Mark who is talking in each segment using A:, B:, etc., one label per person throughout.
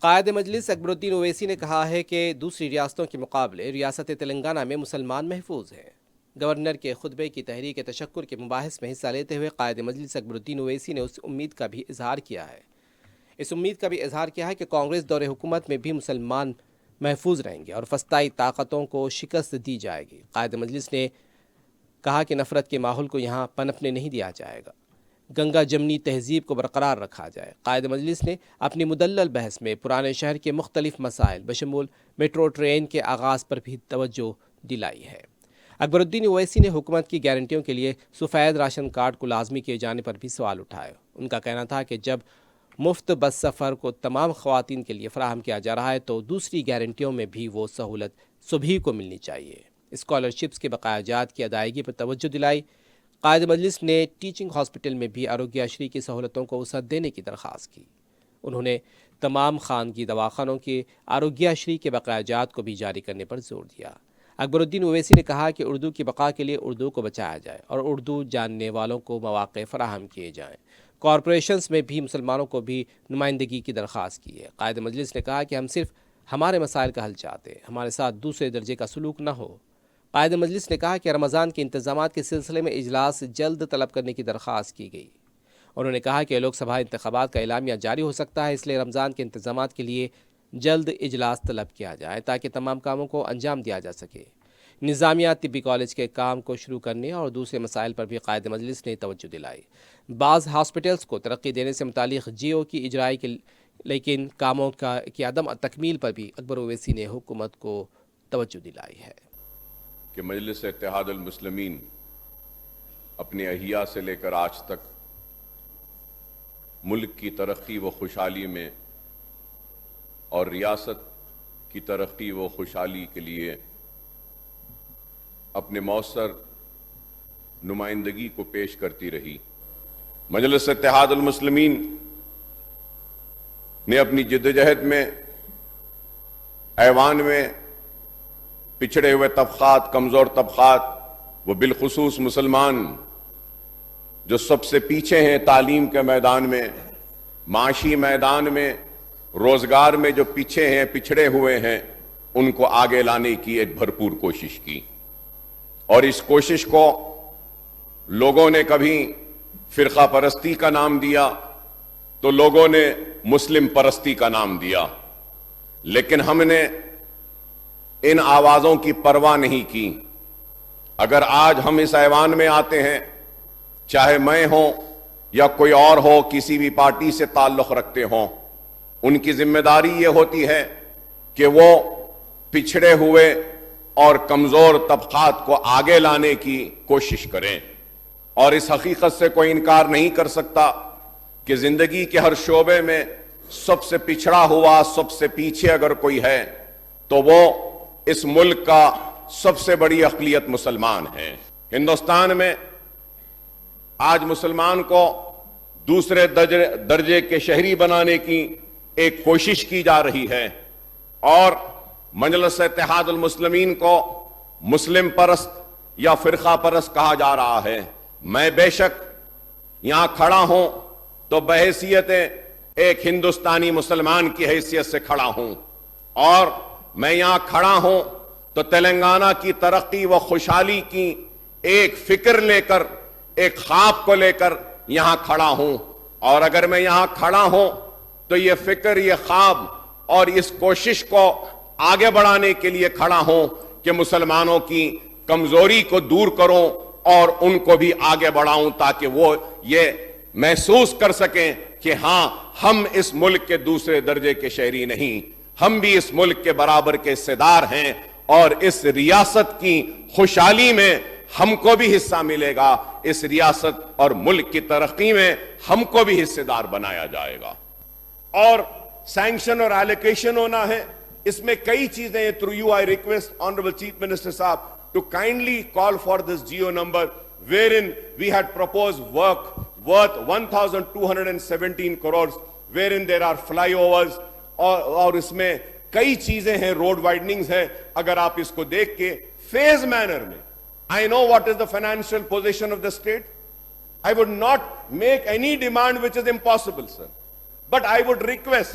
A: قائد مجلس اکبر الدین اویسی نے کہا ہے کہ دوسری ریاستوں کے مقابلے ریاست تلنگانہ میں مسلمان محفوظ ہیں۔ گورنر کے خطبے کی تحریک تشکر کے مباحث میں حصہ لیتے ہوئے قائد مجلس اکبر الدین اویسی نے اس امید کا بھی اظہار کیا ہے کہ کانگریس دور حکومت میں بھی مسلمان محفوظ رہیں گے اور فسطائی طاقتوں کو شکست دی جائے گی۔ قائد مجلس نے کہا کہ نفرت کے ماحول کو یہاں پنپنے نہیں دیا جائے گا، گنگا جمنی تہذیب کو برقرار رکھا جائے۔ قائد مجلس نے اپنی مدلل بحث میں پرانے شہر کے مختلف مسائل بشمول میٹرو ٹرین کے آغاز پر بھی توجہ دلائی ہے۔ اکبر الدین اویسی نے حکومت کی گارنٹیوں کے لیے سفید راشن کارڈ کو لازمی کیے جانے پر بھی سوال اٹھائے۔ ان کا کہنا تھا کہ جب مفت بس سفر کو تمام خواتین کے لیے فراہم کیا جا رہا ہے تو دوسری گارنٹیوں میں بھی وہ سہولت سبھی کو ملنی چاہیے۔ اسکالرشپس کے بقایا جات کی ادائیگی پر توجہ دلائی۔ قائد مجلس نے ٹیچنگ ہاسپٹل میں بھی آروگیہ شری کی سہولتوں کو وسعت دینے کی درخواست کی۔ انہوں نے تمام خانگی دواخانوں کے آروگیہ شری کے بقایا جات کو بھی جاری کرنے پر زور دیا۔ اکبر الدین اویسی نے کہا کہ اردو کی بقا کے لیے اردو کو بچایا جائے اور اردو جاننے والوں کو مواقع فراہم کیے جائیں۔ کارپوریشنز میں بھی مسلمانوں کو بھی نمائندگی کی درخواست کی ہے۔ قائد مجلس نے کہا کہ ہم صرف ہمارے مسائل کا حل چاہتے ہیں، ہمارے ساتھ دوسرے درجے کا سلوک نہ ہو۔ قائد مجلس نے کہا کہ رمضان کے انتظامات کے سلسلے میں اجلاس جلد طلب کرنے کی درخواست کی گئی۔ انہوں نے کہا کہ لوک سبھا انتخابات کا اعلامیہ جاری ہو سکتا ہے، اس لیے رمضان کے انتظامات کے لیے جلد اجلاس طلب کیا جائے تاکہ تمام کاموں کو انجام دیا جا سکے۔ نظامیہ طبی کالج کے کام کو شروع کرنے اور دوسرے مسائل پر بھی قائد مجلس نے توجہ دلائی۔ بعض ہاسپٹلز کو ترقی دینے سے متعلق جیو کی اجرائی کے لیکن کاموں کی عدم تکمیل پر بھی اکبر اویسی نے حکومت کو توجہ دلائی ہے
B: کہ مجلس اتحاد المسلمین اپنے احیا سے لے کر آج تک ملک کی ترقی و خوشحالی میں اور ریاست کی ترقی و خوشحالی کے لیے اپنے مؤثر نمائندگی کو پیش کرتی رہی۔ مجلس اتحاد المسلمین نے اپنی جدوجہد میں ایوان میں پچھڑے ہوئے طبقات، کمزور طبقات و بالخصوص مسلمان جو سب سے پیچھے ہیں تعلیم کے میدان میں، معاشی میدان میں، روزگار میں جو پیچھے ہیں، پچھڑے ہوئے ہیں، ان کو آگے لانے کی ایک بھرپور کوشش کی۔ اور اس کوشش کو لوگوں نے کبھی فرقہ پرستی کا نام دیا تو لوگوں نے مسلم پرستی کا نام دیا، لیکن ہم نے ان آوازوں کی پرواہ نہیں کی۔ اگر آج ہم اس ایوان میں آتے ہیں، چاہے میں ہوں یا کوئی اور ہو، کسی بھی پارٹی سے تعلق رکھتے ہوں، ان کی ذمہ داری یہ ہوتی ہے کہ وہ پچھڑے ہوئے اور کمزور طبقات کو آگے لانے کی کوشش کریں۔ اور اس حقیقت سے کوئی انکار نہیں کر سکتا کہ زندگی کے ہر شعبے میں سب سے پچھڑا ہوا، سب سے پیچھے اگر کوئی ہے تو وہ اس ملک کا سب سے بڑی اقلیت مسلمان ہے۔ ہندوستان میں آج مسلمان کو دوسرے درجے کے شہری بنانے کی ایک کوشش کی جا رہی ہے اور مجلس اتحاد المسلمین کو مسلم پرست یا فرقہ پرست کہا جا رہا ہے۔ میں بے شک یہاں کھڑا ہوں تو بحیثیت ایک ہندوستانی مسلمان کی حیثیت سے کھڑا ہوں، اور میں یہاں کھڑا ہوں تو تلنگانہ کی ترقی و خوشحالی کی ایک فکر لے کر، ایک خواب کو لے کر یہاں کھڑا ہوں۔ اور اگر میں یہاں کھڑا ہوں تو یہ فکر، یہ خواب اور اس کوشش کو آگے بڑھانے کے لیے کھڑا ہوں کہ مسلمانوں کی کمزوری کو دور کروں اور ان کو بھی آگے بڑھاؤں تاکہ وہ یہ محسوس کر سکیں کہ ہاں، ہم اس ملک کے دوسرے درجے کے شہری نہیں، ہم بھی اس ملک کے برابر کے حصے دار ہیں اور اس ریاست کی خوشحالی میں ہم کو بھی حصہ ملے گا، اس ریاست اور ملک کی ترقی میں ہم کو بھی حصے دار بنایا جائے گا۔ اور سینکشن اور ایلوکیشن ہونا ہے، اس میں کئی چیزیں ہیں۔ through you I request Honorable Chief Minister Saab to kindly call for this geo number wherein we had proposed work worth 1,217 crores wherein there are flyovers اور اس میں کئی چیزیں ہیں، روڈ وائڈننگز ہیں۔ اگر آپ اس کو دیکھ کے فیز مینر میں، I know what is the financial position of the state. I would not make any demand which is impossible, sir. But I would request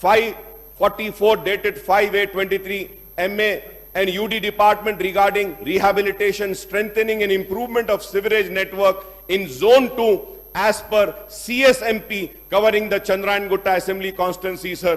B: 544 dated 5/8/23 MA and UD department regarding rehabilitation, strengthening and improvement of sewerage network in zone 2 as per CSMP covering the Chandrayaan Gutta assembly constituency, sir.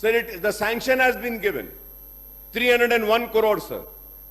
B: Sir, the sanction has been given 301 crore, sir,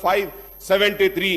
B: 573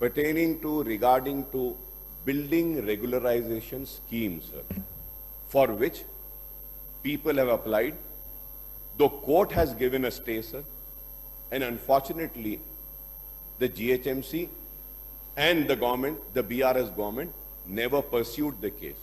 B: pertaining to regarding to building regularization scheme, sir, for which people have applied. The court has given a stay, sir, and unfortunately the GHMC and the government, the BRS government, never pursued the case.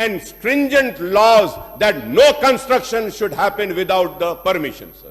B: and stringent laws that no construction should happen without the permission, sir.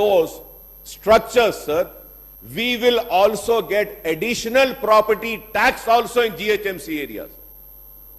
B: those structures, sir, we will also get additional property tax also in GHMC areas.